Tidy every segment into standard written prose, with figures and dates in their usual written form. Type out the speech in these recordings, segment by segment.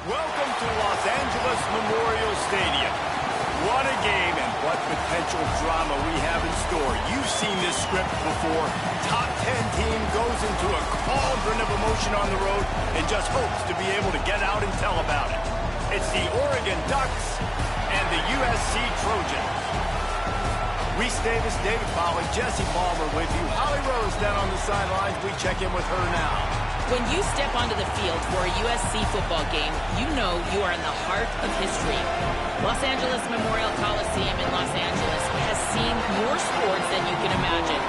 Welcome to Los Angeles Memorial Stadium. What a game and what potential drama we have in store. You've seen this script before. Top 10 team goes into a cauldron of emotion on the road and just hopes to be able to get out and tell about it. It's the Oregon Ducks and the USC Trojans. Reese Davis, David Pollack, Jesse Palmer with you. Holly Rose down on the sidelines. We check in with her now. When you step onto the field for a USC football game, you know you are in the heart of history. Los Angeles Memorial Coliseum in Los Angeles has seen more sports than you can imagine.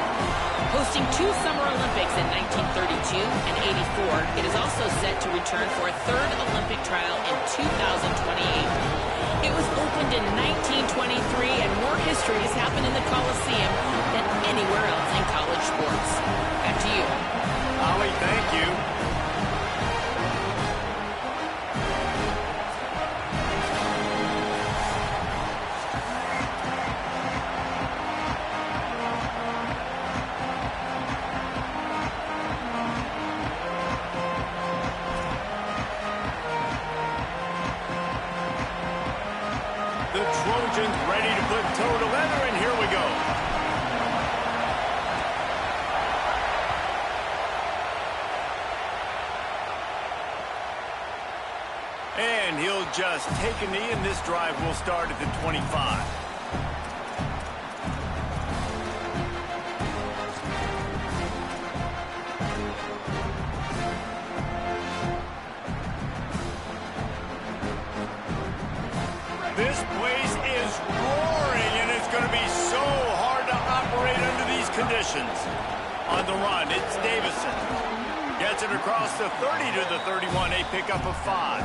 Hosting 2 Summer Olympics in 1932 and 84, it is also set to return for a 3rd Olympic trial in 2028. It was opened in 1923, and more history has happened in the Coliseum than anywhere else in college sports. Back to you. Holly, thank you. The Trojans ready to put toe to leather, and here we go. And he'll just take a knee, and this drive will start at the 25. This place is roaring, and it's going to be so hard to operate under these conditions. On the run, it's Davison. Gets it across the 30 to the 31, a pickup of 5.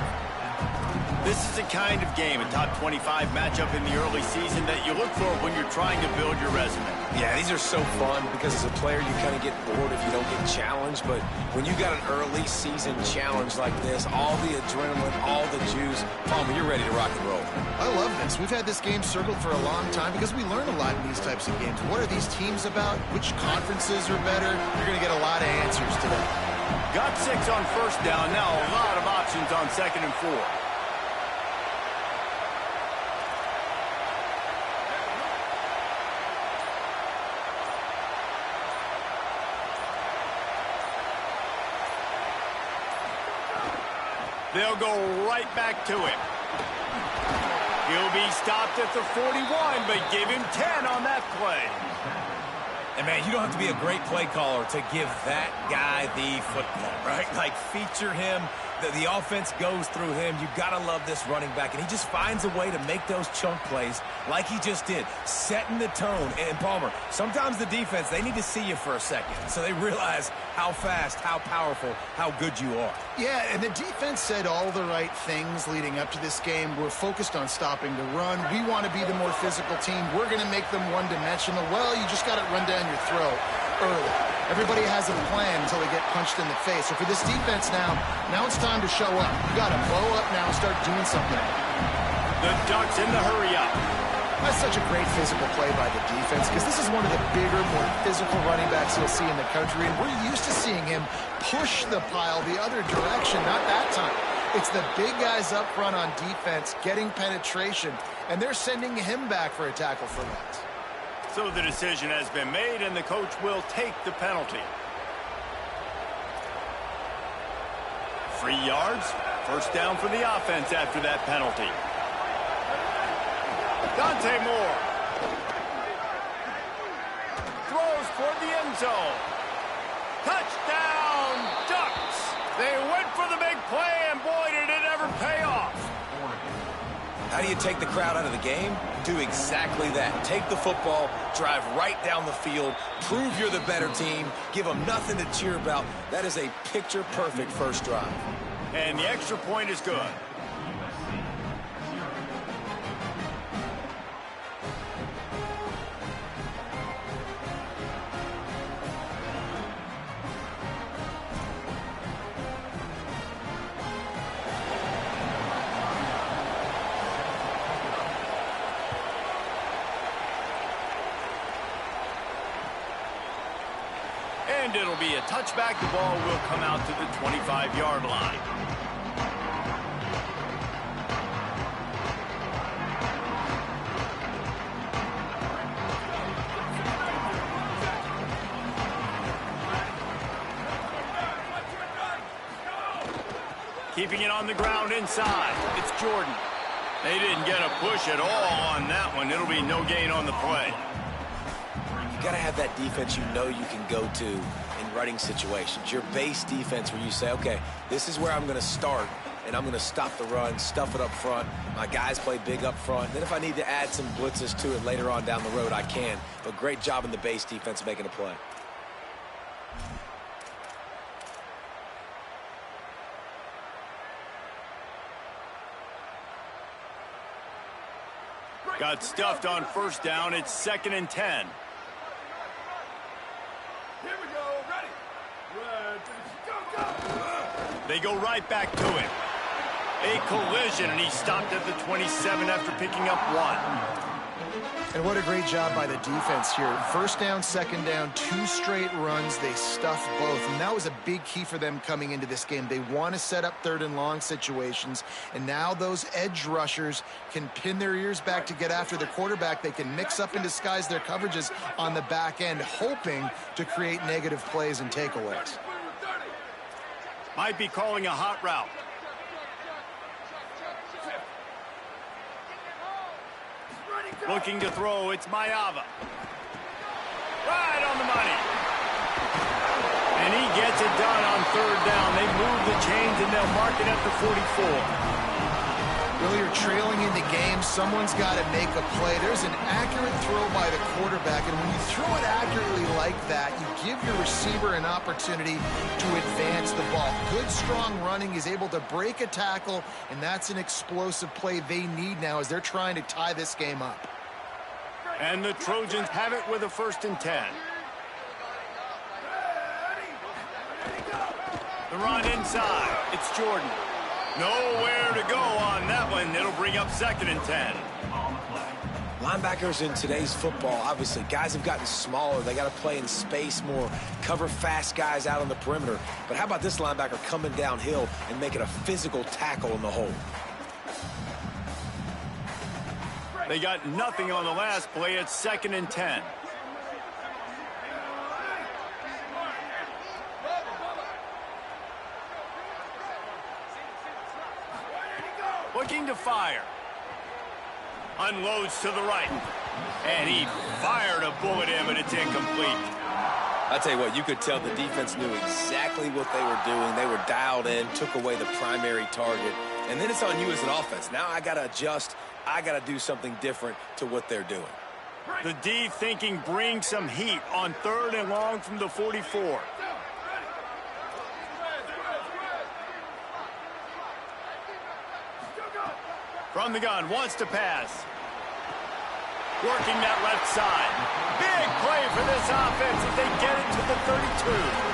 This is the kind of game, a top 25 matchup in the early season that you look for when you're trying to build your resume. Yeah, these are so fun because as a player, you kind of get bored if you don't get challenged. But when you got an early season challenge like this, all the adrenaline, all the juice, Palmer, you're ready to rock and roll. I love this. We've had this game circled for a long time because we learn a lot in these types of games. What are these teams about? Which conferences are better? You're going to get a lot of answers today. Got 6 on first down. Now a lot of options on 2nd and 4. They'll go right back to him. He'll be stopped at the 41, but give him 10 on that play. And, man, you don't have to be a great play caller to give that guy the football, right? Like, feature him. The offense goes through him. You've got to love this running back. And he just finds a way to make those chunk plays like he just did, setting the tone. And, Palmer, sometimes the defense, they need to see you for a second so they realize how fast, how powerful, how good you are. Yeah, and the defense said all the right things leading up to this game. We're focused on stopping the run. We want to be the more physical team. We're going to make them one-dimensional. Well, you just got to run down your throat early. Everybody has a plan until they get punched in the face. So for this defense now it's time to show up. You got to blow up now and start doing something. The Ducks in the hurry up. That's such a great physical play by the defense because this is one of the bigger, more physical running backs you'll see in the country, and we're used to seeing him push the pile the other direction. Not that time. It's the big guys up front on defense getting penetration, and they're sending him back for a tackle for loss. So the decision has been made, and the coach will take the penalty. 3 yards, first down for the offense after that penalty. Dante Moore throws toward the end zone. Touchdown, Ducks! They went for the big play, and boy, did it ever pay off. How do you take the crowd out of the game? Do exactly that. Take the football, drive right down the field, prove you're the better team, give them nothing to cheer about. That is a picture-perfect first drive. And the extra point is good. And it'll be a touchback. The ball will come out to the 25-yard line. Keeping it on the ground inside. It's Jordan. They didn't get a push at all on that one. It'll be no gain on the play. You got to have that defense you know you can go to in running situations. Your base defense where you say, okay, this is where I'm going to start, and I'm going to stop the run, stuff it up front. My guys play big up front. Then if I need to add some blitzes to it later on down the road, I can. But great job in the base defense making a play. Got stuffed on first down. It's 2nd and 10. Here we go. Ready. They go right back to him. A collision, and he stopped at the 27 after picking up 1. And what a great job by the defense here. First down, second down, 2 straight runs. They stuffed both, and that was a big key for them coming into this game. They want to set up 3rd and long situations, and now those edge rushers can pin their ears back to get after the quarterback. They can mix up and disguise their coverages on the back end, hoping to create negative plays and takeaways. Might be calling a hot route. Looking to throw, it's Mayava. Right on the money. And he gets it done on 3rd down. They move the chains, and they'll mark it at the 44. Really, you're trailing in the game. Someone's got to make a play. There's an accurate throw by the quarterback, and when you throw it accurately like that, you give your receiver an opportunity to advance the ball. Good, strong running is able to break a tackle, and that's an explosive play they need now as they're trying to tie this game up. And the Trojans have it with a 1st and 10. The run inside. It's Jordan. Nowhere to go on that one. It'll bring up 2nd and 10. Linebackers in today's football, obviously, guys have gotten smaller. They got to play in space more, cover fast guys out on the perimeter. But how about this linebacker coming downhill and making a physical tackle in the hole? They got nothing on the last play. It's 2nd and 10. Looking to fire. Unloads to the right. And he fired a bullet in, but it's incomplete. I tell you what, you could tell the defense knew exactly what they were doing. They were dialed in, took away the primary target. And then it's on you as an offense. Now I got to adjust. I got to do something different to what they're doing. The D thinking bring some heat on 3rd and long from the 44. From the gun, wants to pass. Working that left side. Big play for this offense as they get it to the 32.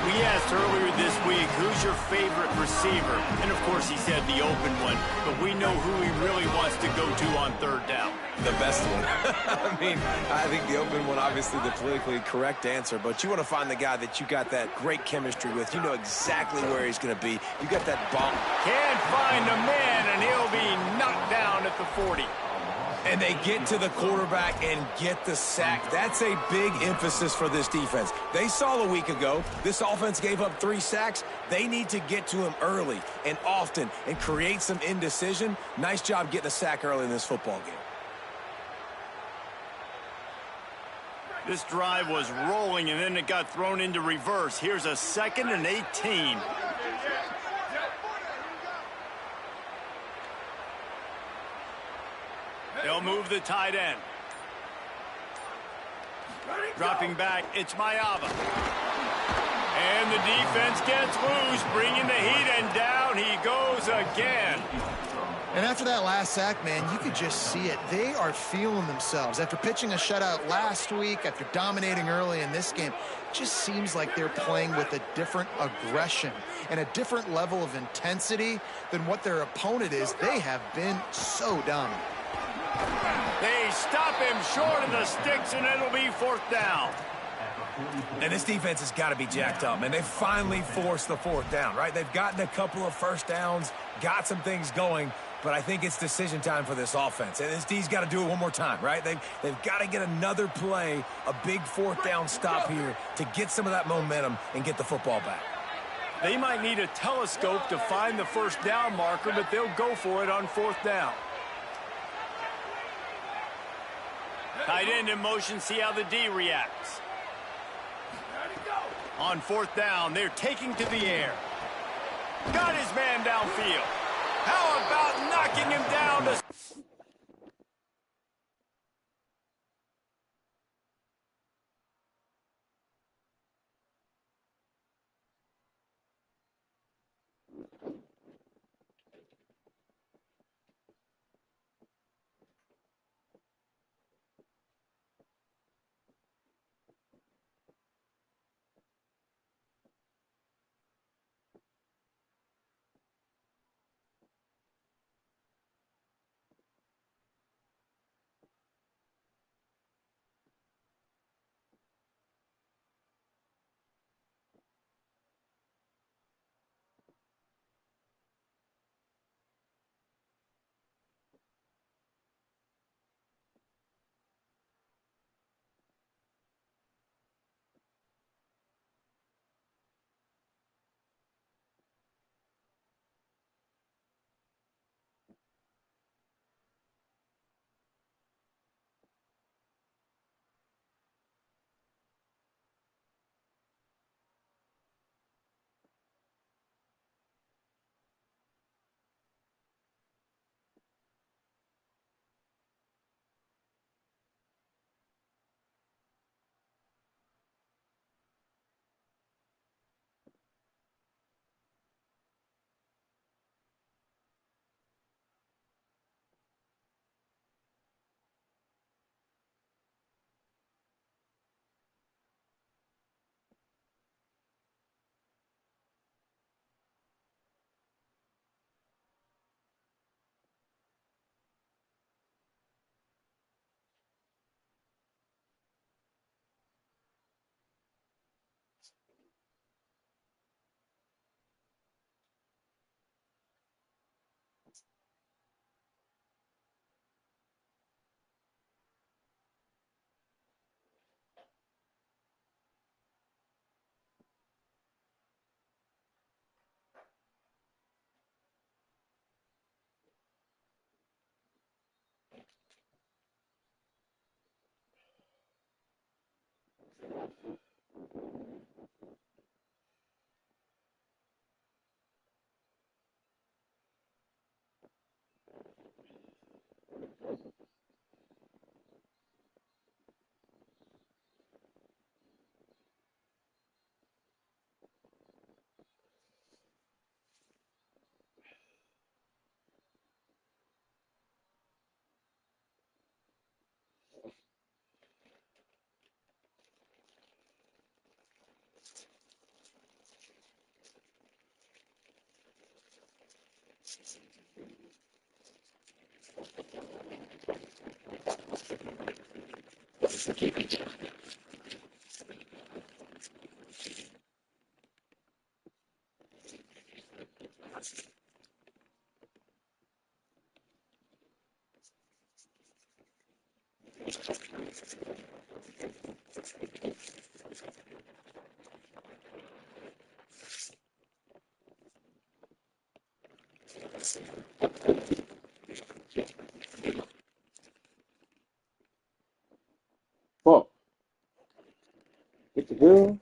We asked earlier this week, who's your favorite receiver? And, of course, he said the open one. But we know who he really wants to go to on third down. The best one. I mean, I think the open one, obviously the politically correct answer, but you want to find the guy that you got that great chemistry with. You know exactly where he's going to be. You got that bump. Can't find a man, and he'll be knocked down at the 40. And they get to the quarterback and get the sack. That's a big emphasis for this defense. They saw a week ago, this offense gave up 3 sacks. They need to get to him early and often and create some indecision. Nice job getting a sack early in this football game. This drive was rolling, and then it got thrown into reverse. Here's a 2nd and 18. They'll move the tight end. Dropping back, it's Mayava. And the defense gets loose, bringing the heat, and down he goes again. And after that last sack, man, you could just see it. They are feeling themselves. After pitching a shutout last week, after dominating early in this game, it just seems like they're playing with a different aggression and a different level of intensity than what their opponent is. They have been so dominant. They stop him short of the sticks, and it'll be 4th down. And this defense has got to be jacked up, man. They finally forced the 4th down, right? They've gotten a couple of first downs, got some things going, but I think it's decision time for this offense. And this D's got to do it one more time, right? They've got to get another play, a big 4th down stop here to get some of that momentum and get the football back. They might need a telescope to find the first down marker, but they'll go for it on 4th down. Tight end in motion, see how the D reacts. On 4th down, they're taking to the air. Got his man downfield. How about knocking him down to... Fuck. What the hell?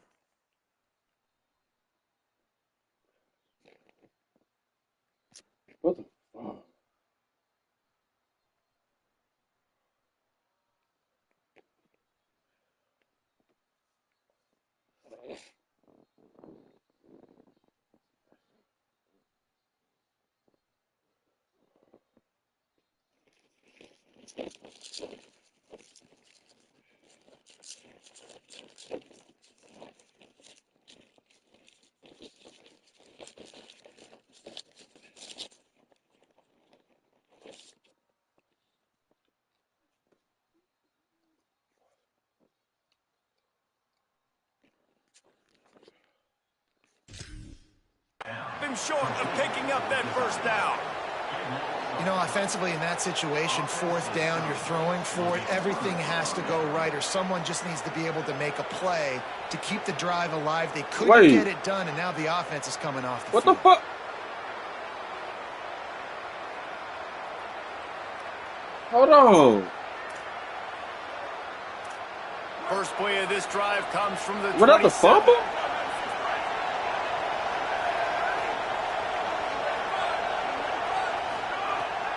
What the fuck? Been short of picking up that first down. You know, offensively in that situation, fourth down, you're throwing for it. Everything has to go right, or someone just needs to be able to make a play to keep the drive alive. They couldn't get it done, and now the offense is coming off the What field. the fuck? Hold on. First play of this drive comes from the Without the 27. fumble?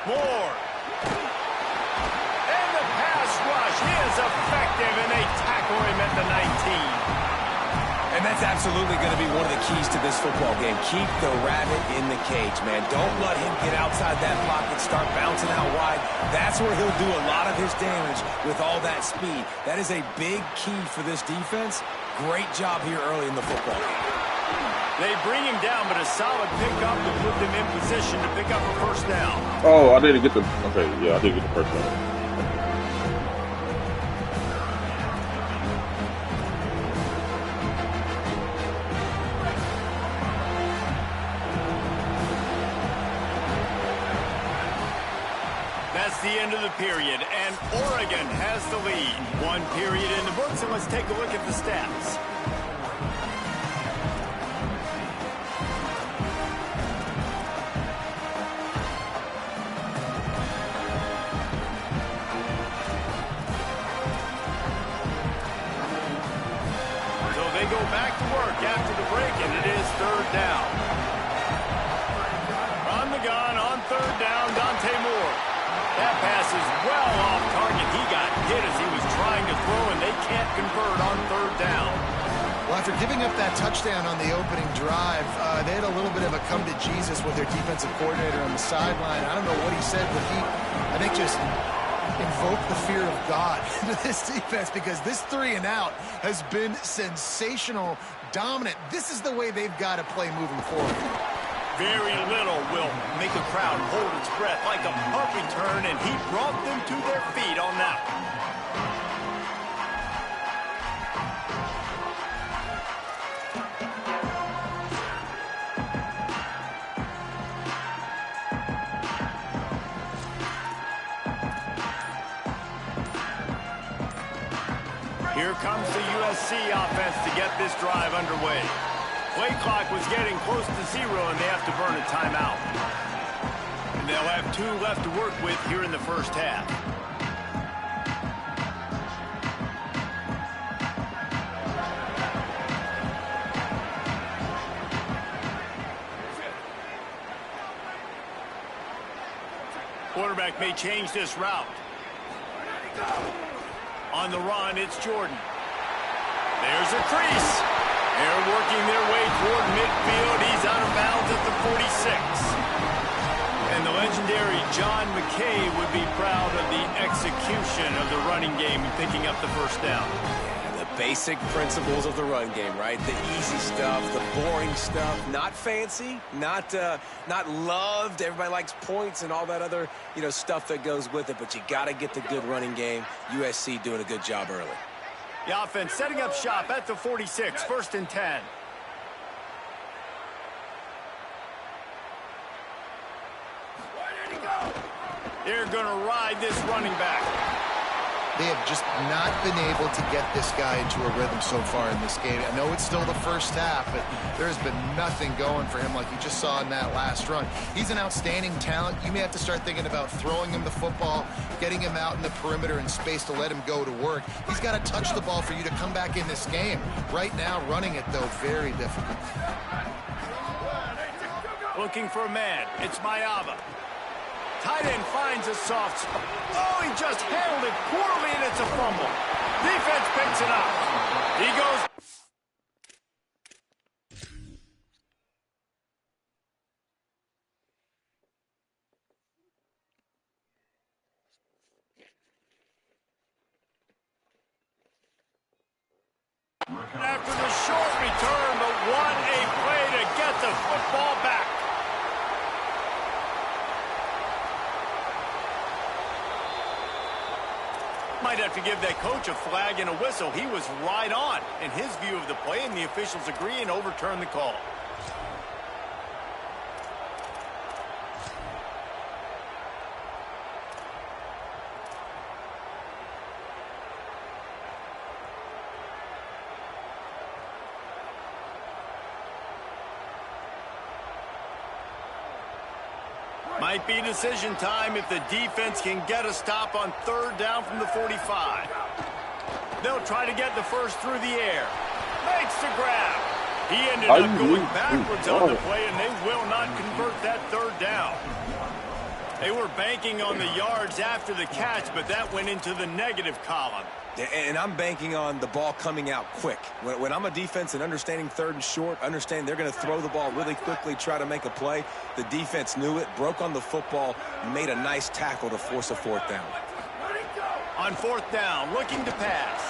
Moore. And the pass rush is effective, and they tackle him at the 19. And that's absolutely going to be one of the keys to this football game. Keep the rabbit in the cage, man. Don't let him get outside that pocket, start bouncing out wide. That's where he'll do a lot of his damage with all that speed. That is a big key for this defense. Great job here early in the football game. They bring him down, but a solid pickup to put them in position to pick up a first down. Oh, I didn't get the... Okay, yeah, I didn't get the first down. That's the end of the period, and Oregon has the lead. One period in the books, and let's take a look at the stats. So they go back to work after the break, and it is third down. On the gun, on third down, Dante Moore. That pass is well off target. He got hit as he was trying to throw, and they can't convert on third down. Well, after giving up that touchdown on the opening drive, they had a little bit of a come to Jesus with their defensive coordinator on the sideline. I don't know what he said, but he, I think, just invoked the fear of God into this defense, because this 3 and out has been sensational, dominant. This is the way they've got to play moving forward. Very little will make a crowd hold its breath, like a punt return, and he brought them to their feet on that one. Here comes the USC offense to get this drive underway. Play clock was getting close to 0, and they have to burn a timeout. And they'll have 2 left to work with here in the first half. Quarterback may change this route. On the run, it's Jordan. There's a crease. They're working their way toward midfield. He's out of bounds at the 46. And the legendary John McKay would be proud of the execution of the running game and picking up the first down. Yeah, the Basic principles of the run game, right? The easy stuff, the boring stuff, not fancy, not loved. Everybody likes points and all that other, stuff that goes with it, but you got to get the good running game. USC doing a good job early. The offense setting up shop at the 46, 1st and 10. They're going to ride this running back. They have just not been able to get this guy into a rhythm so far in this game. I know it's still the first half, but there's been nothing going for him like you just saw in that last run. He's an outstanding talent. You may have to start thinking about throwing him the football, getting him out in the perimeter in space to let him go to work. He's got to touch the ball for you to come back in this game. Right now, running it, though, very difficult. Looking for a man. It's Mayava. Tight end finds a soft spot. Oh, he just handled it poorly, and it's a fumble. Defense picks it up. He goes. After the short return, but what a play to get the football back. Might have to give that coach a flag and a whistle. He was right on in his view of the play, and the officials agree and overturn the call. Might be decision time if the defense can get a stop on 3rd down from the 45. They'll try to get the first through the air. Makes the grab. He ended up going backwards on the play, and they will not convert that 3rd down. They were banking on the yards after the catch, but that went into the negative column. And I'm banking on the ball coming out quick. When I'm a defense and understanding 3rd and short, understanding they're going to throw the ball really quickly, try to make a play, the defense knew it, broke on the football, made a nice tackle to force a 4th down. On 4th down, looking to pass.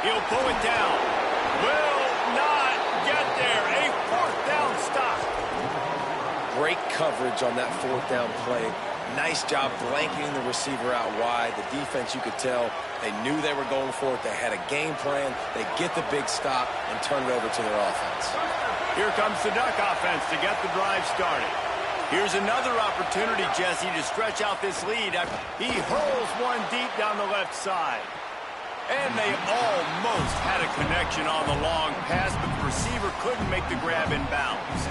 He'll pull it down. Will not get there. A 4th down stop. Great coverage on that 4th down play. Nice job blanketing the receiver out wide. The defense, you could tell, they knew they were going for it. They had a game plan. They get the big stop and turn it over to their offense. Here comes the Duck offense to get the drive started. Here's another opportunity, Jesse, to stretch out this lead. He hurls one deep down the left side. And they almost had a connection on the long pass, but the receiver couldn't make the grab in bounds.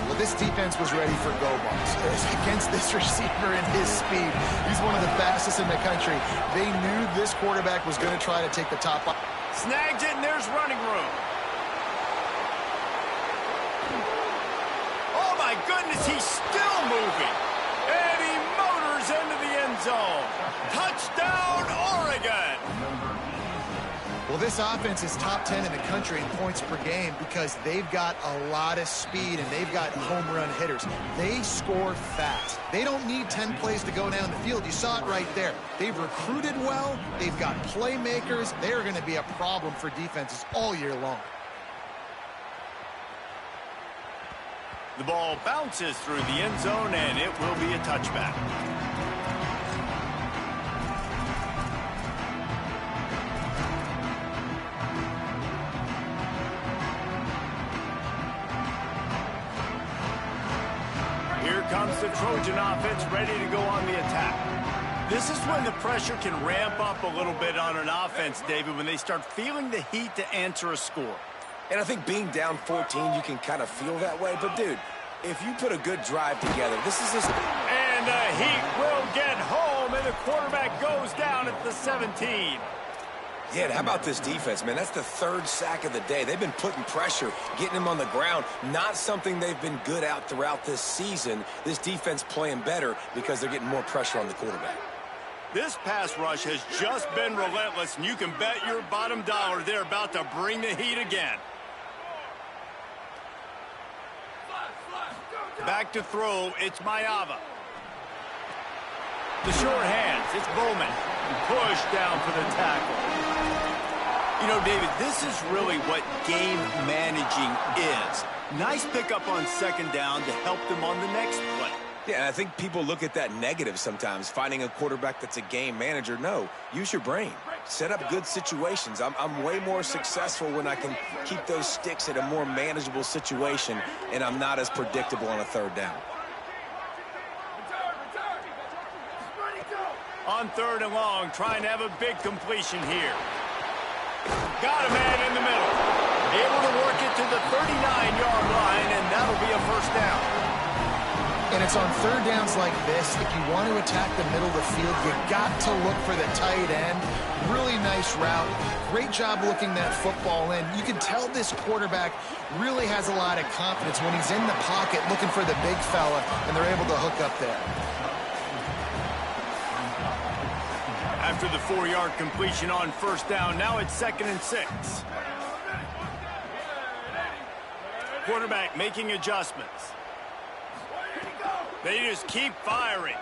Well, this defense was ready for go balls against this receiver and his speed. He's one of the fastest in the country. They knew this quarterback was going to try to take the top off. Snags it, and there's running room. Oh, my goodness, he's still moving. And he motors into the end zone. Touchdown, Oregon. Well, this offense is top 10 in the country in points per game because they've got a lot of speed and they've got home run hitters. They score fast. They don't need 10 plays to go down the field. You saw it right there. They've recruited well. They've got playmakers. They're going to be a problem for defenses all year long. The ball bounces through the end zone, and it will be a touchback. Here comes the Trojan offense ready to go on the attack. This is when the pressure can ramp up a little bit on an offense, David, when they start feeling the heat to answer a score. And I think being down 14, you can kind of feel that way. But, dude, if you put a good drive together, this is just... And the Heat will get home, and the quarterback goes down at the 17. Yeah, how about this defense, man? That's the 3rd sack of the day. They've been putting pressure, getting him on the ground. Not something they've been good at throughout this season. This defense playing better because they're getting more pressure on the quarterback. This pass rush has just been relentless, and you can bet your bottom dollar they're about to bring the heat again. Back to throw, it's Mayava. The short hands, it's Bowman. Push down for the tackle. You know, David, this is really what game managing is. Nice pickup on second down to help them on the next play. Yeah, and I think people look at that negative sometimes, finding a quarterback that's a game manager. No, use your brain. Set up good situations. I'm way more successful when I can keep those sticks at a more manageable situation, and I'm not as predictable on a third down. On third and long, trying to have a big completion here. Got a man in the middle. Able to work it to the 39-yard line, and that'll be a first down. And it's on third downs like this, if you want to attack the middle of the field, you got to look for the tight end. Really nice route. Great job looking that football in. You can tell this quarterback really has a lot of confidence when he's in the pocket looking for the big fella, and they're able to hook up there. After the 4-yard completion on first down, now it's 2nd and 6. Quarterback making adjustments. They just keep firing.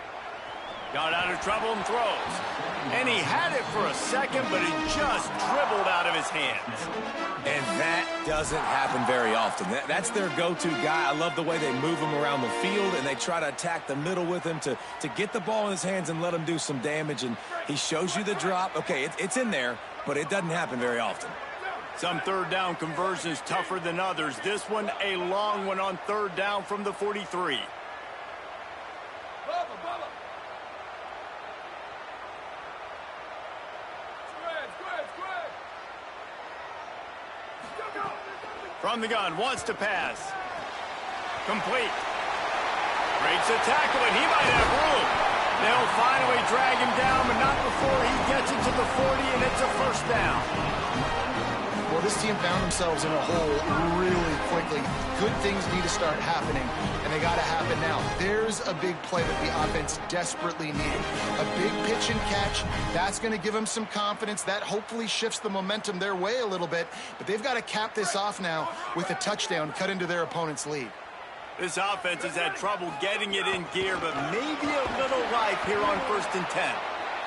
Got out of trouble and throws. And he had it for a second, but it just dribbled out of his hands. And that doesn't happen very often. That's their go-to guy. I love the way they move him around the field, and they try to attack the middle with him to get the ball in his hands and let him do some damage. And he shows you the drop. Okay, it's in there, but it doesn't happen very often. Some third down conversions tougher than others. This one, a long one on third down from the 43. From the gun, wants to pass. Complete. Breaks a tackle, and he might have room. They'll finally drag him down, but not before he gets it to the 40, and it's a first down. Well, this team found themselves in a hole really quickly. Good things need to start happening, and they got to happen now. There's a big play that the offense desperately needed. A big pitch and catch. That's going to give them some confidence. That hopefully shifts the momentum their way a little bit, but they've got to cap this off now with a touchdown, cut into their opponent's lead. This offense has had trouble getting it in gear, but maybe a little life here on 1st and 10.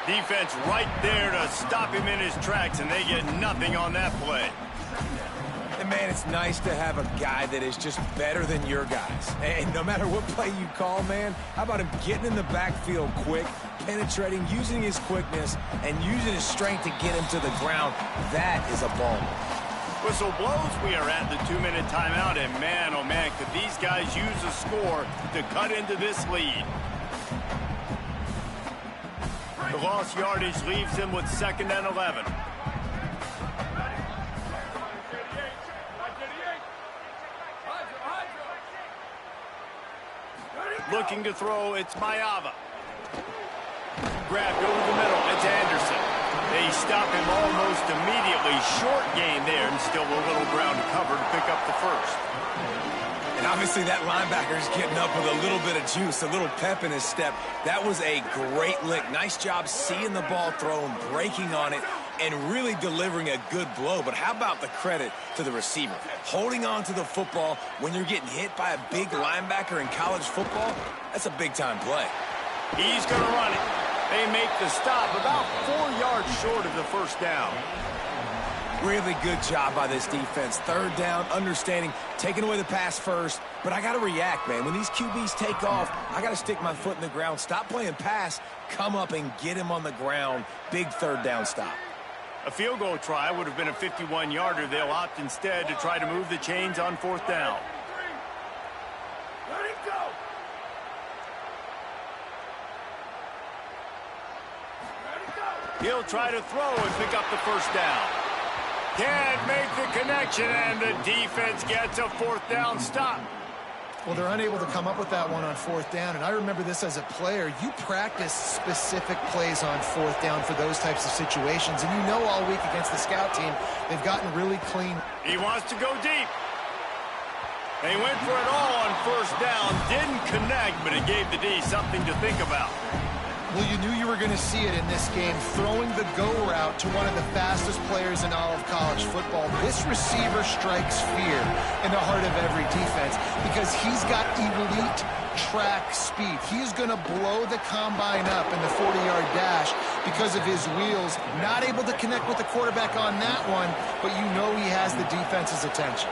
Defense right there to stop him in his tracks, and they get nothing on that play. And, man, it's nice to have a guy that is just better than your guys. And no matter what play you call, man, how about him getting in the backfield quick, penetrating, using his quickness, and using his strength to get him to the ground. That is a ball. Whistle blows. We are at the 2-minute timeout, and man, oh man, could these guys use a score to cut into this lead. The lost yardage leaves them with 2nd and 11. Looking to throw, it's Mayava. Grabbed over the middle, it's Anderson. They stop him almost immediately. Short gain there, and still a little ground to cover to pick up the first. And obviously that linebacker is getting up with a little bit of juice, a little pep in his step. That was a great lick. Nice job seeing the ball thrown, breaking on it, and really delivering a good blow. But how about the credit to the receiver? Holding on to the football when you're getting hit by a big linebacker in college football, that's a big-time play. He's going to run it. They make the stop about 4 yards short of the first down. Really good job by this defense. Third down, understanding, taking away the pass first. But I got to react, man. When these QBs take off, I got to stick my foot in the ground. Stop playing pass. Come up and get him on the ground. Big third down stop. A field goal try would have been a 51-yarder. They'll opt instead to try to move the chains on 4th down. He'll try to throw and pick up the first down. Can't make the connection, and the defense gets a 4th down stop. Well, they're unable to come up with that one on 4th down, and I remember this as a player. You practice specific plays on 4th down for those types of situations, and you know all week against the scout team, they've gotten really clean. He wants to go deep. They went for it all on 1st down, didn't connect, but it gave the D something to think about. Well, you knew you were going to see it in this game, throwing the go route to one of the fastest players in all of college football. This receiver strikes fear in the heart of every defense because he's got elite track speed. He's going to blow the combine up in the 40-yard dash because of his wheels. Not able to connect with the quarterback on that one, but you know he has the defense's attention.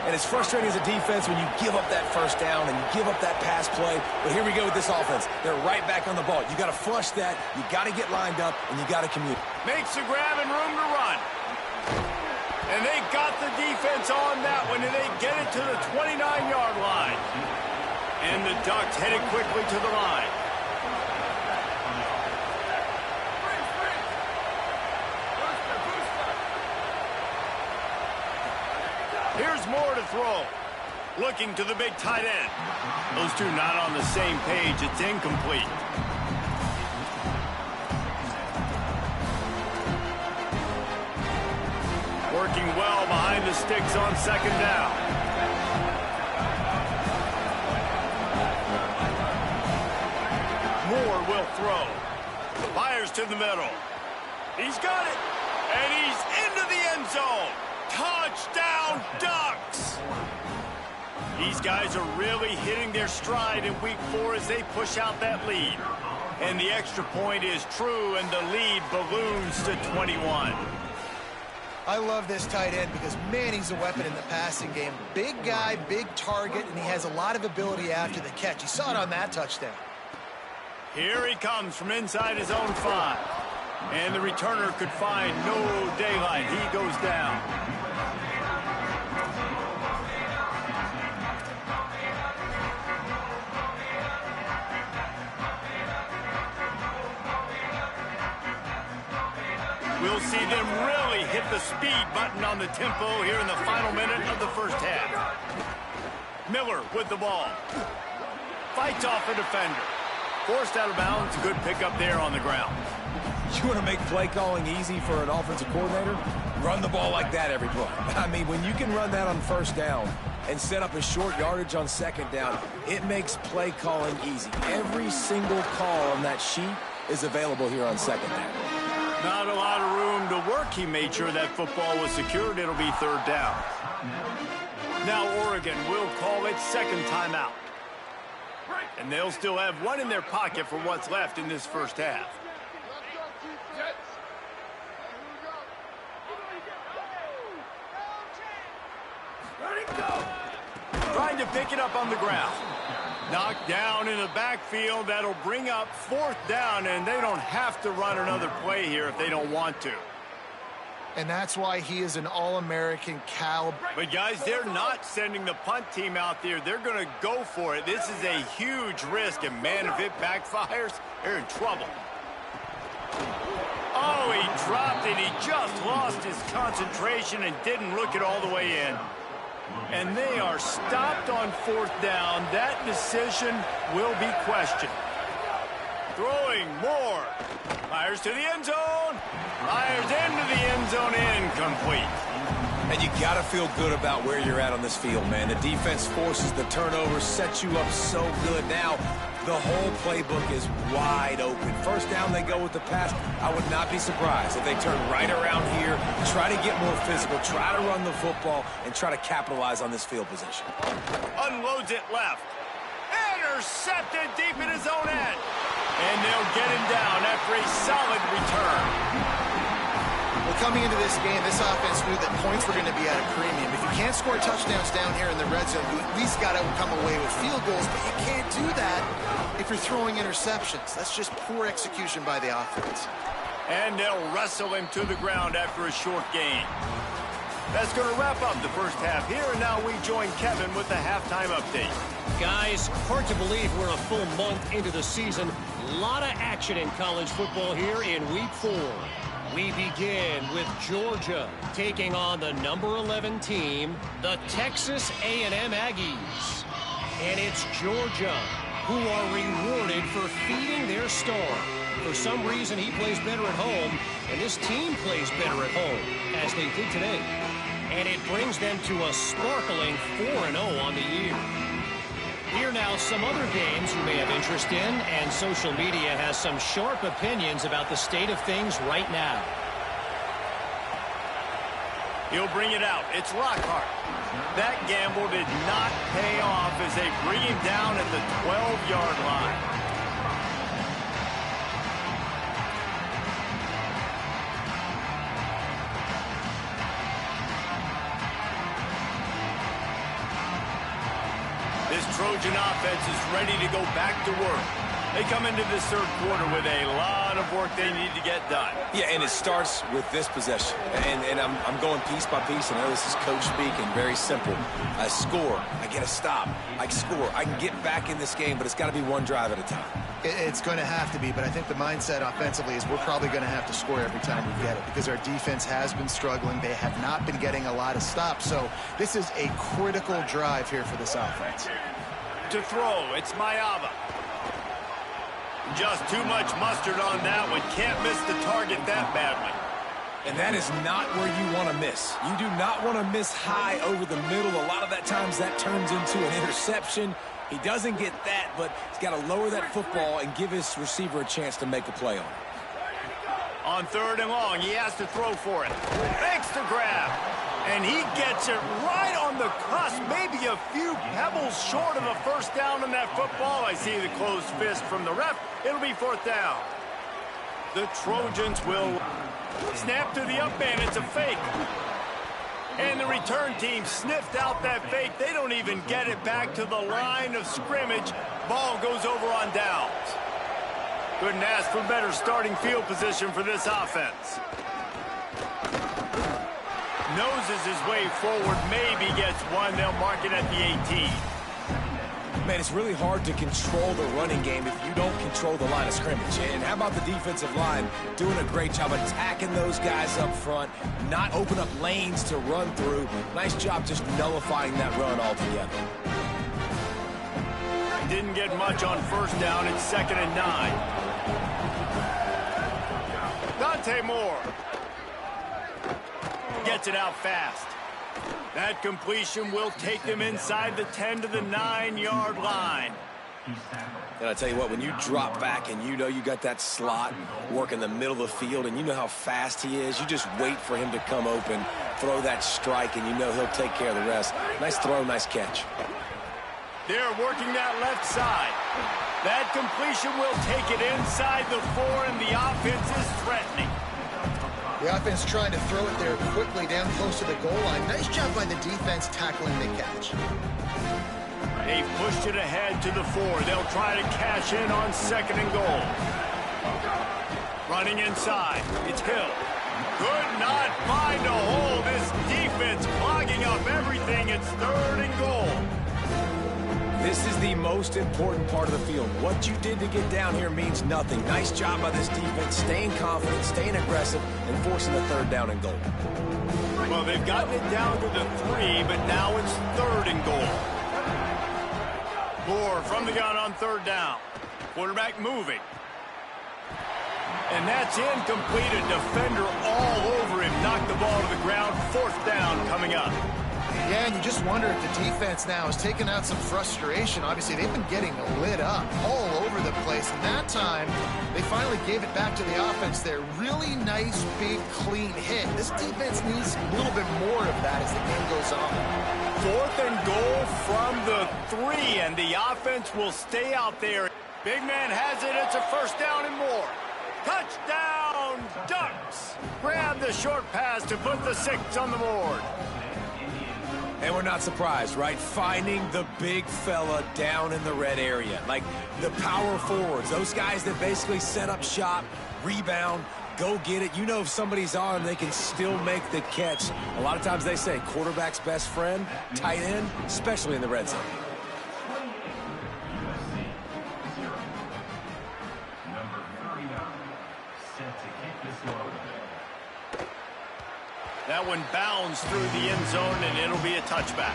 And it's frustrating as a defense when you give up that first down and you give up that pass play. But here we go with this offense. They're right back on the ball. You got to flush that. You got to get lined up, and you got to commute. Makes the grab and room to run. And they got the defense on that one, and they get it to the 29-yard line. And the Ducks headed quickly to the line. Here's Moore to throw. Looking to the big tight end. Those two not on the same page. It's incomplete. Working well behind the sticks on second down. Moore will throw. Fires to the middle. He's got it. And he's into the end zone. Touchdown, Ducks! These guys are really hitting their stride in week 4 as they push out that lead. And the extra point is true, and the lead balloons to 21. I love this tight end because, man, he's a weapon in the passing game. Big guy, big target, and he has a lot of ability after the catch. You saw it on that touchdown. Here he comes from inside his own 5. And the returner could find no daylight. He goes down. We'll see them really hit the speed button on the tempo here in the final minute of the first half. Miller with the ball. Fights off a defender. Forced out of bounds. Good pickup there on the ground. You want to make play calling easy for an offensive coordinator? Run the ball like that every play. I mean, when you can run that on first down and set up a short yardage on second down, it makes play calling easy. Every single call on that sheet is available here on second down. Not a lot of room to work. He made sure that football was secured. It'll be third down. Now Oregon will call its second timeout. And they'll still have one in their pocket for what's left in this first half. Trying to pick it up on the ground. Knocked down in the backfield. That'll bring up fourth down, and they don't have to run another play here if they don't want to. And that's why he is an All-American caliber. But, guys, they're not sending the punt team out there. They're going to go for it. This is a huge risk, and, man, if it backfires, they're in trouble. Oh, he dropped it. He just lost his concentration and didn't look it all the way in. And they are stopped on fourth down. That decision will be questioned. Throwing more. Fires to the end zone. Fires into the end zone. Incomplete. And you got to feel good about where you're at on this field, man. The defense forces the turnover, sets you up so good. Now, the whole playbook is wide open. First down, they go with the pass. I would not be surprised if they turn right around here, try to get more physical, try to run the football, and try to capitalize on this field position. Unloads it left. Intercepted deep in his own end. And they'll get him down after a solid return. Well, coming into this game, this offense knew that points were going to be at a premium. If you can't score touchdowns down here in the red zone, you at least got to come away with field goals, but you can't do that if you're throwing interceptions. That's just poor execution by the offense. And they'll wrestle him to the ground after a short gain. That's going to wrap up the first half here, and now we join Kevin with the halftime update. Guys, hard to believe we're a full month into the season. A lot of action in college football here in Week 4. We begin with Georgia taking on the number 11 team, the Texas A&M Aggies. And it's Georgia who are rewarded for feeding their star. For some reason, he plays better at home, and this team plays better at home, as they did today. And it brings them to a sparkling 4-0 on the year. Here now some other games you may have interest in, and social media has some sharp opinions about the state of things right now. He'll bring it out. It's Lockhart. That gamble did not pay off as they bring him down at the 12-yard line. This Trojan offense is ready to go back to work. They come into this third quarter with a lot of work they need to get done. Yeah, and it starts with this possession. And I'm going piece by piece. I know this is coach speaking, very simple. I score. I get a stop. I score. I can get back in this game, but it's got to be one drive at a time. It's going to have to be, but I think the mindset offensively is we're probably going to have to score every time we get it because our defense has been struggling. They have not been getting a lot of stops, so this is a critical drive here for this offense. To throw, it's Mayava. Just too much mustard on that one. Can't miss the target that badly. And that is not where you want to miss. You do not want to miss high over the middle. A lot of that times that turns into an interception. He doesn't get that, but he's got to lower that football and give his receiver a chance to make a play on it. On 3rd and long, he has to throw for it. Thanks to grab. And he gets it right on the cusp, maybe a few pebbles short of a first down on that football. I see the closed fist from the ref. It'll be 4th down. The Trojans will snap to the up man. It's a fake. And the return team sniffed out that fake. They don't even get it back to the line of scrimmage. Ball goes over on downs. Couldn't ask for better starting field position for this offense. Noses his way forward, maybe gets one. They'll mark it at the 18. Man, it's really hard to control the running game if you don't control the line of scrimmage. And how about the defensive line doing a great job attacking those guys up front, not open up lanes to run through. Nice job just nullifying that run altogether. Didn't get much on first down. It's 2nd and 9. Dante Moore gets it out fast. That completion will take them inside the 10 to the 9-yard line. And I tell you what, when you drop back and you know you got that slot work in the middle of the field and you know how fast he is, you just wait for him to come open, throw that strike, and you know he'll take care of the rest. Nice throw, nice catch. They're working that left side. That completion will take it inside the 4, and the offense is threatening. The offense trying to throw it there quickly down close to the goal line. Nice job by the defense tackling the catch. They've pushed it ahead to the 4. They'll try to cash in on 2nd and goal. Running inside. It's Hill. Could not find a hole. This defense clogging up everything. It's 3rd and goal. This is the most important part of the field. What you did to get down here means nothing. Nice job by this defense, staying confident, staying aggressive, and forcing the 3rd down and goal. Well, they've gotten it down to the 3, but now it's 3rd and goal. Moore from the gun on 3rd down. Quarterback moving. And that's incomplete. A defender all over him. Knocked the ball to the ground. 4th down coming up. Yeah, and you just wonder if the defense now has taken out some frustration. Obviously, they've been getting lit up all over the place. And that time, they finally gave it back to the offense there. Really nice, big, clean hit. This defense needs a little bit more of that as the game goes on. 4th and goal from the 3, and the offense will stay out there. Big man has it. It's a 1st down and more. Touchdown, Ducks! Grab the short pass to put the 6 on the board. And we're not surprised, right? Finding the big fella down in the red area. Like the power forwards, those guys that basically set up shop, rebound, go get it. You know if somebody's on, they can still make the catch. A lot of times they say quarterback's best friend, tight end, especially in the red zone. That one bounds through the end zone, and it'll be a touchback.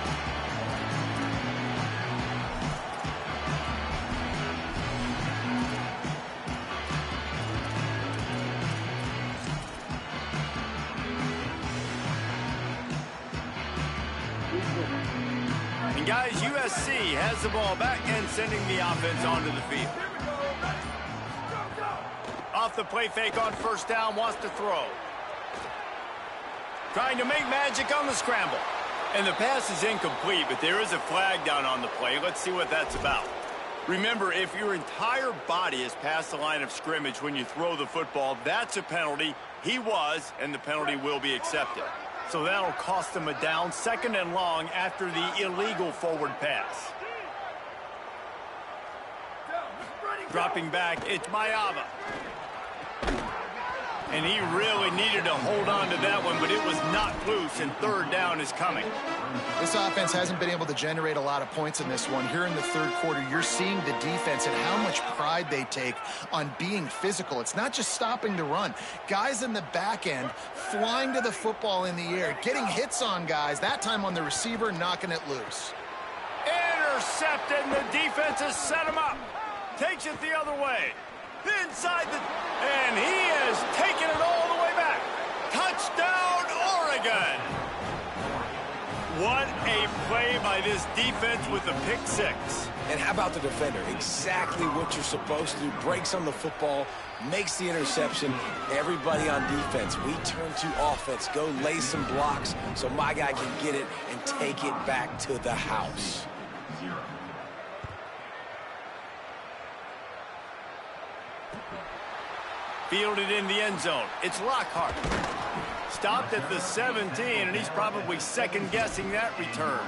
And guys, USC has the ball back and sending the offense onto the field. Off the play fake on 1st down, wants to throw. Trying to make magic on the scramble. And the pass is incomplete, but there is a flag down on the play. Let's see what that's about. Remember, if your entire body is past the line of scrimmage when you throw the football, that's a penalty. He was, and the penalty will be accepted. So that'll cost them a down, 2nd and long after the illegal forward pass. Dropping back, it's Mayava. And he really needed to hold on to that one, but it was not loose, and 3rd down is coming. This offense hasn't been able to generate a lot of points in this one. Here in the 3rd quarter, you're seeing the defense and how much pride they take on being physical. It's not just stopping the run. Guys in the back end flying to the football in the air, getting hits on guys, that time on the receiver, knocking it loose. Intercepted, and the defense has set him up. Takes it the other way. Inside and he has taken it all the way back. Touchdown, Oregon. What a play by this defense with the pick 6. And how about the defender? Exactly what you're supposed to do. Breaks on the football, makes the interception. Everybody on defense, we turn to offense. Go lay some blocks so my guy can get it and take it back to the house. Fielded in the end zone. It's Lockhart. Stopped at the 17, and he's probably second-guessing that return.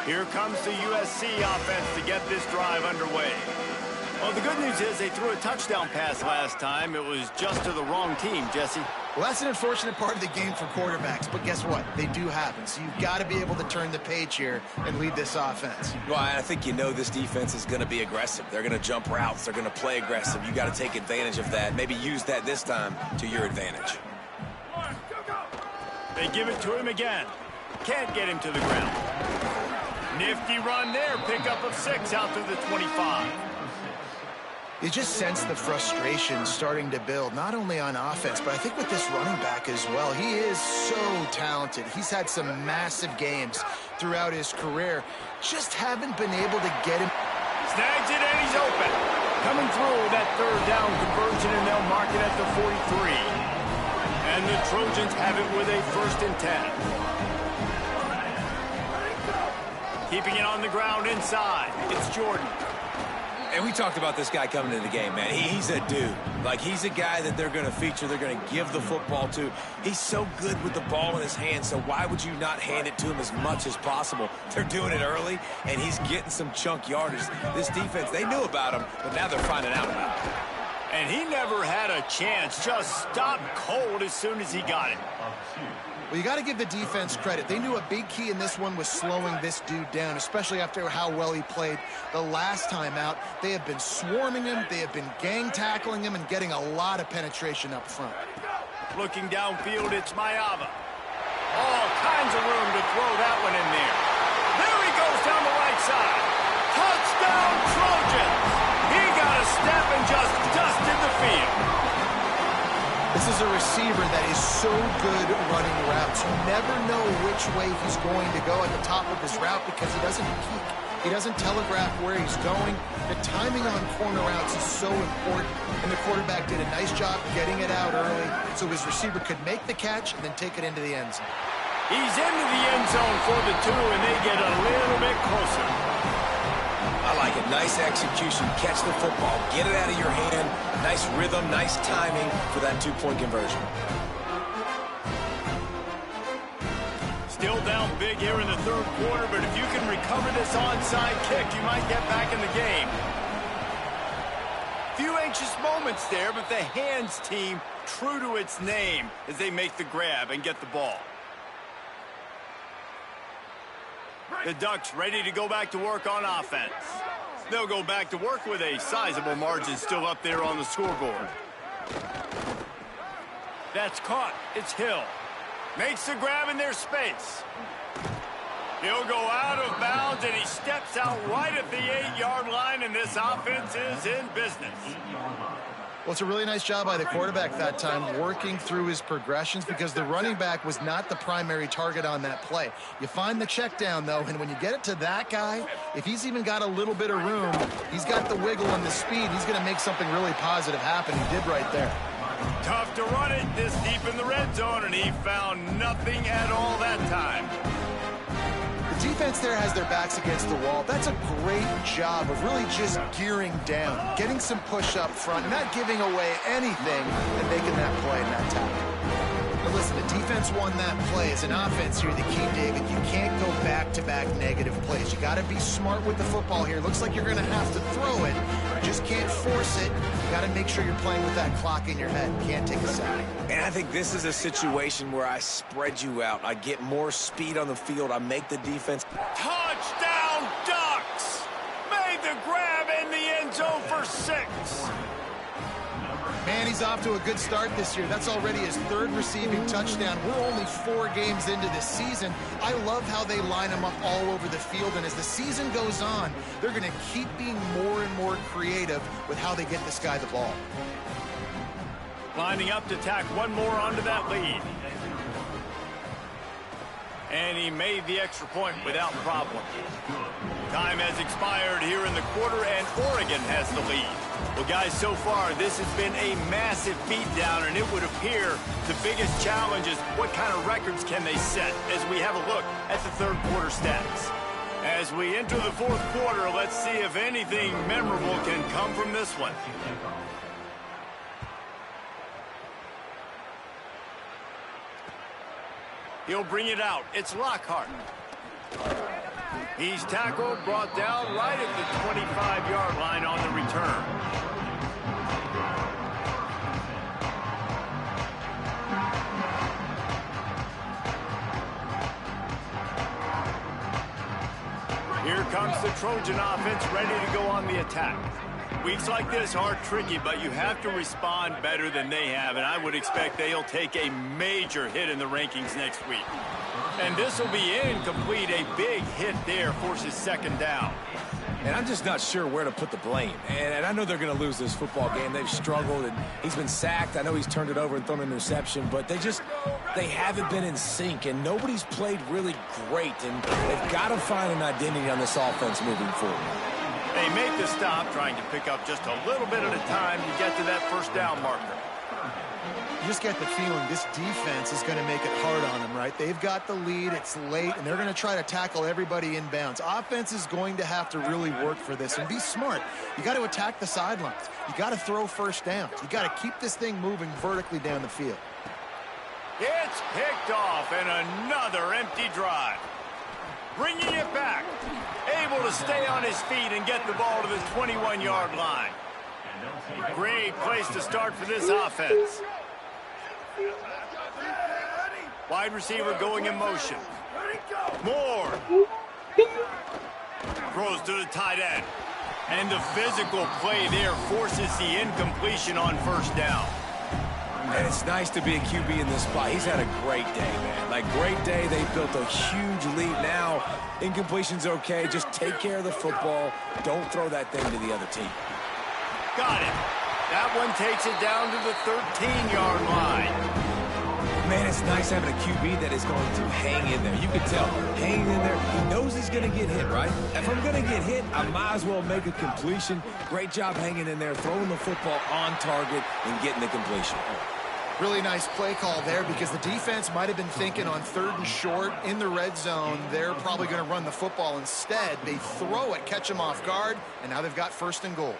Here comes the USC offense to get this drive underway. Well, the good news is they threw a touchdown pass last time. It was just to the wrong team, Jesse. Well, that's an unfortunate part of the game for quarterbacks, but guess what? They do happen. So you've got to be able to turn the page here and lead this offense. Well, I think you know this defense is going to be aggressive. They're going to jump routes. They're going to play aggressive. You got to take advantage of that. Maybe use that this time to your advantage. They give it to him again. Can't get him to the ground. Nifty run there. Pickup of 6 out to the 25. You just sense the frustration starting to build, not only on offense, but I think with this running back as well. He is so talented. He's had some massive games throughout his career. Just haven't been able to get him. Snags it, and he's open. Coming through that 3rd down conversion, and they'll mark it at the 43. And the Trojans have it with a 1st and 10. Keeping it on the ground inside. It's Jordan. And we talked about this guy coming into the game, man. He's a dude. Like, he's a guy that they're going to feature, they're going to give the football to. He's so good with the ball in his hand, so why would you not hand it to him as much as possible? They're doing it early, and he's getting some chunk yardage. This defense, they knew about him, but now they're finding out about him. And he never had a chance. Just stopped cold as soon as he got it. Well, you got to give the defense credit. They knew a big key in this one was slowing this dude down, especially after how well he played the last time out. They have been swarming him. They have been gang tackling him and getting a lot of penetration up front. Looking downfield, it's Mayava. All kinds of room to throw that one in there. There he goes down the right side. Touchdown, Trojans! He got a step and just dusted the field. This is a receiver that is so good running routes. You never know which way he's going to go at the top of his route because he doesn't peek. He doesn't telegraph where he's going. The timing on corner routes is so important, and the quarterback did a nice job getting it out early so his receiver could make the catch and then take it into the end zone. He's into the end zone for the 2, and they get a little bit closer. I like it. Nice execution. Catch the football. Get it out of your hand. Nice rhythm, nice timing for that 2-point conversion. Still down big here in the 3rd quarter, but if you can recover this onside kick, you might get back in the game. Few anxious moments there, but the hands team true to its name as they make the grab and get the ball. The Ducks ready to go back to work on offense. They'll go back to work with a sizable margin still up there on the scoreboard. That's caught. It's Hill. Makes the grab in their space. He'll go out of bounds, and he steps out right at the 8-yard line, and this offense is in business. Well, it's a really nice job by the quarterback that time working through his progressions because the running back was not the primary target on that play. You find the check down, though, and when you get it to that guy, if he's even got a little bit of room, he's got the wiggle and the speed, he's going to make something really positive happen. He did right there. Tough to run it this deep in the red zone, and he found nothing at all that time. The defense there has their backs against the wall. That's a great job of really just gearing down, getting some push up front, not giving away anything, and making that play and that tackle. But listen, the defense won that play. As an offense here, the key, David, you can't go back-to-back negative plays. You got to be smart with the football here. Looks like you're going to have to throw it. You just can't force it. You got to make sure you're playing with that clock in your head. You can't take a sack. And I think this is a situation where I spread you out. I get more speed on the field. I make the defense. Touchdown, Ducks! Made the grab in the end zone for 6. Man, he's off to a good start this year. That's already his 3rd receiving touchdown. We're only 4 games into this season. I love how they line him up all over the field, and as the season goes on, they're going to keep being more and more creative with how they get this guy the ball. Lining up to tack one more onto that lead. And he made the extra point without problem. Time has expired here in the quarter, and Oregon has the lead. Well, guys, so far, this has been a massive beatdown, and it would appear the biggest challenge is what kind of records can they set as we have a look at the 3rd quarter stats. As we enter the 4th quarter, let's see if anything memorable can come from this one. He'll bring it out. It's Lockhart. He's tackled, brought down right at the 25-yard line on the return. Here comes the Trojan offense ready to go on the attack. Weeks like this are tricky, but you have to respond better than they have, and I would expect they'll take a major hit in the rankings next week. And this will be incomplete. A big hit there forces 2nd down. And I'm just not sure where to put the blame. And I know they're going to lose this football game. They've struggled, and he's been sacked. I know he's turned it over and thrown an interception, but they haven't been in sync, and nobody's played really great. And they've got to find an identity on this offense moving forward. They make the stop, trying to pick up just a little bit at a time to get to that 1st down marker. You just get the feeling this defense is going to make it hard on them, right? They've got the lead, it's late, and they're going to try to tackle everybody inbounds. Offense is going to have to really work for this and be smart. You got to attack the sidelines. You got to throw 1st downs. You got to keep this thing moving vertically down the field. It's picked off, and another empty drive. Bringing it back. Able to stay on his feet and get the ball to the 21-yard line. Great place to start for this offense. Wide receiver going in motion. Moore. Throws to the tight end. And the physical play there forces the incompletion on 1st down. And it's nice to be a QB in this spot. He's had a great day, man. Like, great day. They built a huge lead. Now, incompletion's okay. Just take care of the football. Don't throw that thing to the other team. Got it. That one takes it down to the 13-yard line. Man, it's nice having a QB that is going to hang in there. You can tell, hanging in there. He knows he's going to get hit, right? If I'm going to get hit, I might as well make a completion. Great job hanging in there, throwing the football on target and getting the completion. Really nice play call there because the defense might have been thinking on 3rd and short in the red zone. They're probably going to run the football instead. They throw it, catch them off guard, and now they've got 1st and goal.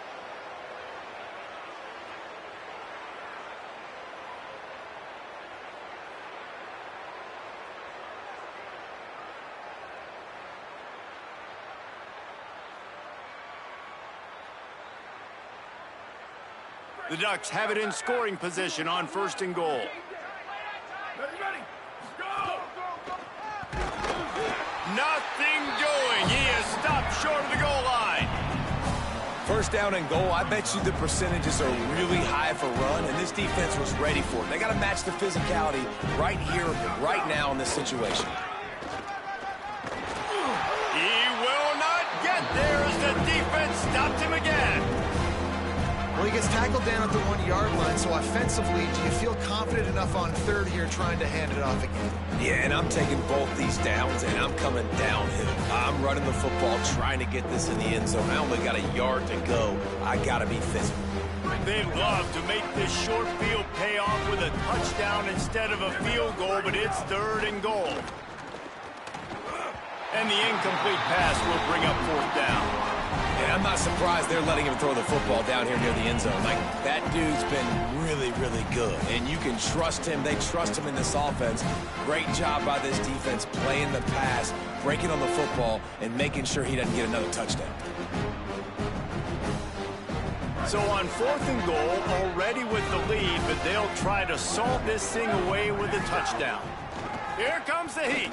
The Ducks have it in scoring position on 1st and goal. Ready, go! Nothing doing. He is stopped short of the goal line. 1st down and goal. I bet you the percentages are really high for run, and this defense was ready for it. They got to match the physicality right here, right now in this situation. He will not get there as the defense stopped him again. Well, he gets tackled down at the 1-yard line, so offensively, do you feel confident enough on third here trying to hand it off again? Yeah, and I'm taking both these downs, and I'm coming downhill. I'm running the football, trying to get this in the end zone. I only got a yard to go. I got to be physical. They'd love to make this short field pay off with a touchdown instead of a field goal, but it's third and goal. And the incomplete pass will bring up fourth down. And I'm not surprised they're letting him throw the football down here near the end zone. Like, that dude's been really, really good. And you can trust him. They trust him in this offense. Great job by this defense playing the pass, breaking on the football, and making sure he doesn't get another touchdown. So on fourth and goal, already with the lead, but they'll try to salt this thing away with a touchdown. Here comes the heat.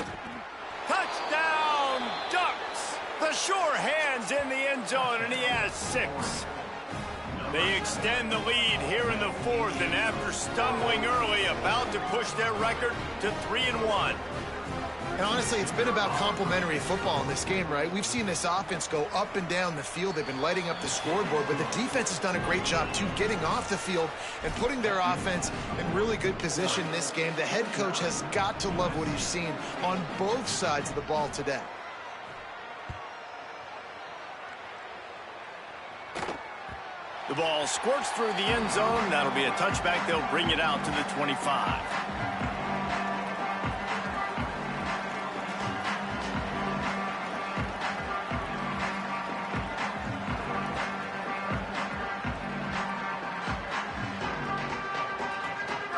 Touchdown, Ducks! The sure hand's in the end zone, and he has 6. They extend the lead here in the fourth, and after stumbling early, about to push their record to 3-1. And honestly, it's been about complementary football in this game, right? We've seen this offense go up and down the field. They've been lighting up the scoreboard, but the defense has done a great job, too, getting off the field and putting their offense in really good position in this game. The head coach has got to love what he's seen on both sides of the ball today. The ball squirts through the end zone. That'll be a touchback. They'll bring it out to the 25.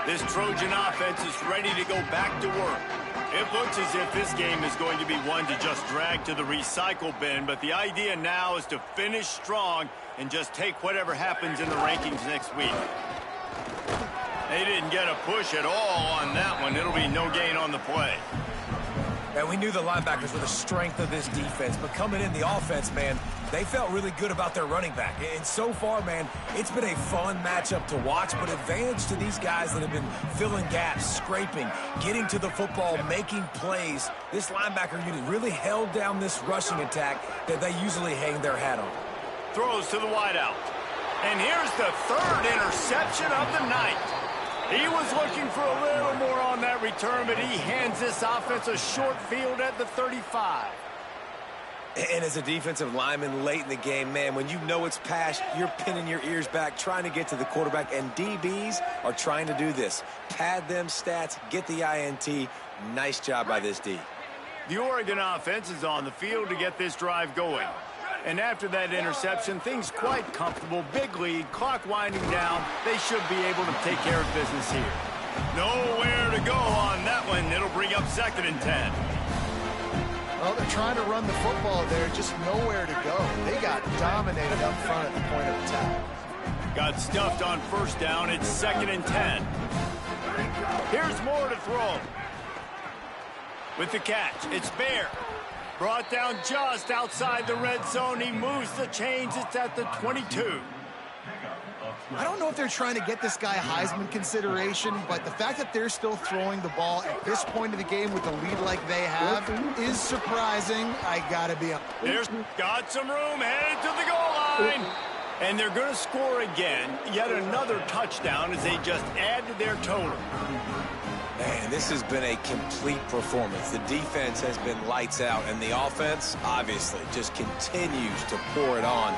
This Trojan offense is ready to go back to work. It looks as if this game is going to be one to just drag to the recycle bin, but the idea now is to finish strong and just take whatever happens in the rankings next week. They didn't get a push at all on that one. It'll be no gain on the play. And we knew the linebackers were the strength of this defense, but coming in the offense, man, they felt really good about their running back. And so far, man, it's been a fun matchup to watch, but advantage to these guys that have been filling gaps, scraping, getting to the football, making plays. This linebacker unit really held down this rushing attack that they usually hang their hat on. Throws to the wideout. And here's the third interception of the night. He was looking for a little more on that return, but he hands this offense a short field at the 35. And as a defensive lineman late in the game, man, when you know it's pass, you're pinning your ears back, trying to get to the quarterback, and DBs are trying to do this. Pad them stats, get the INT. Nice job by this D. The Oregon offense is on the field to get this drive going. And after that interception, things quite comfortable. Big lead, clock winding down. They should be able to take care of business here. Nowhere to go on that one. It'll bring up 2nd and 10. Well, they're trying to run the football there, just nowhere to go. They got dominated up front at the point of attack. Got stuffed on first down. It's 2nd and 10. Here's more to throw. With the catch, it's Bear. Brought down just outside the red zone. He moves the chains. It's at the 22. I don't know if they're trying to get this guy Heisman consideration, but the fact that they're still throwing the ball at this point of the game with the lead like they have is surprising. I gotta be honest. There's got some room, headed to the goal line. And they're going to score again. Yet another touchdown as they just add to their total. Man, this has been a complete performance. The defense has been lights out, and the offense, obviously, just continues to pour it on.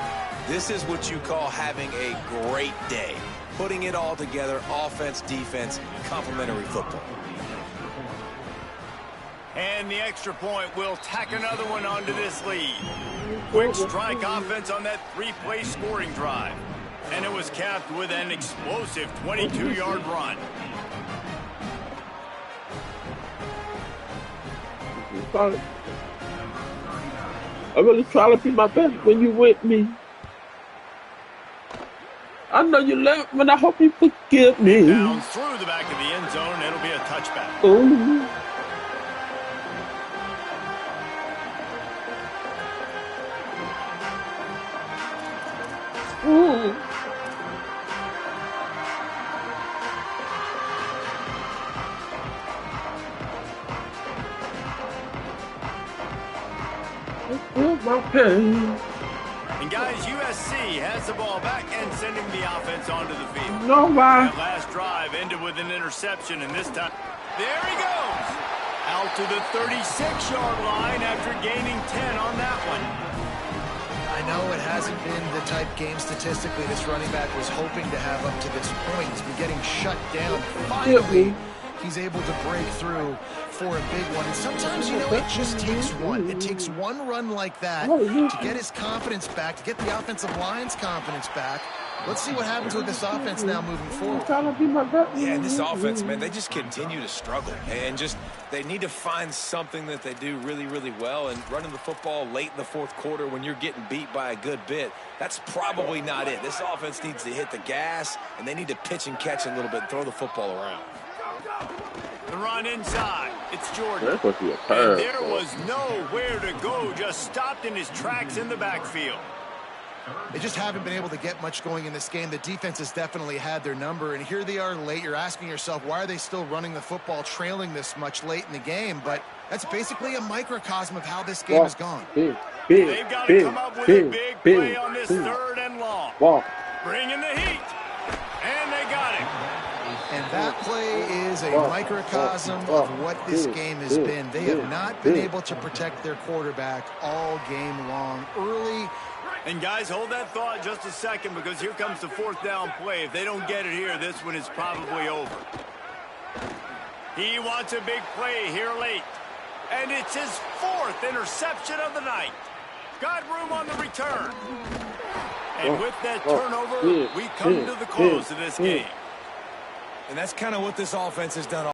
This is what you call having a great day. Putting it all together, offense, defense, complementary football. And the extra point will tack another one onto this lead. Quick strike offense on that 3-play scoring drive. And it was capped with an explosive 22-yard run. I'm gonna try to be my best when you with me. I know you left, but I hope you forgive me. Down through the back of the end zone, it'll be a touchback. Ooh. Ooh. Feel my pain. And guys, USC has the ball back and sending the offense onto the field. No, why? That last drive ended with an interception, and this time, there he goes. Out to the 36-yard line after gaining 10 on that one. I know it hasn't been the type game statistically this running back was hoping to have up to this point. He's been getting shut down. Finally, he's able to break through for a big one. And sometimes, you know, it just takes one. It takes one run like that to get his confidence back, to get the offensive line's confidence back. Let's see what happens with this offense now moving forward. Yeah, and this offense, man, they just continue to struggle. And just they need to find something that they do really, really well. And running the football late in the fourth quarter when you're getting beat by a good bit, that's probably not it. This offense needs to hit the gas, and they need to pitch and catch a little bit, throw the football around. The run inside. It's Jordan. That's supposed to be a And pass, there bro. was nowhere to go. Just stopped in his tracks in the backfield. They just haven't been able to get much going in this game. The defense has definitely had their number, and here they are late. You're asking yourself, why are they still running the football, trailing this much late in the game? But that's basically a microcosm of how this game has gone. Big, They've got to come up with a big play on this third and long. Bringing the heat. And they got him. And that play is a microcosm of what this game has been. They have not been able to protect their quarterback all game long. Early. And guys, hold that thought just a second, because here comes the fourth down play. If they don't get it here, this one is probably over. He wants a big play here late. And it's his fourth interception of the night. Got room on the return. And with that turnover, we come to the close of this game. And that's kind of what this offense has done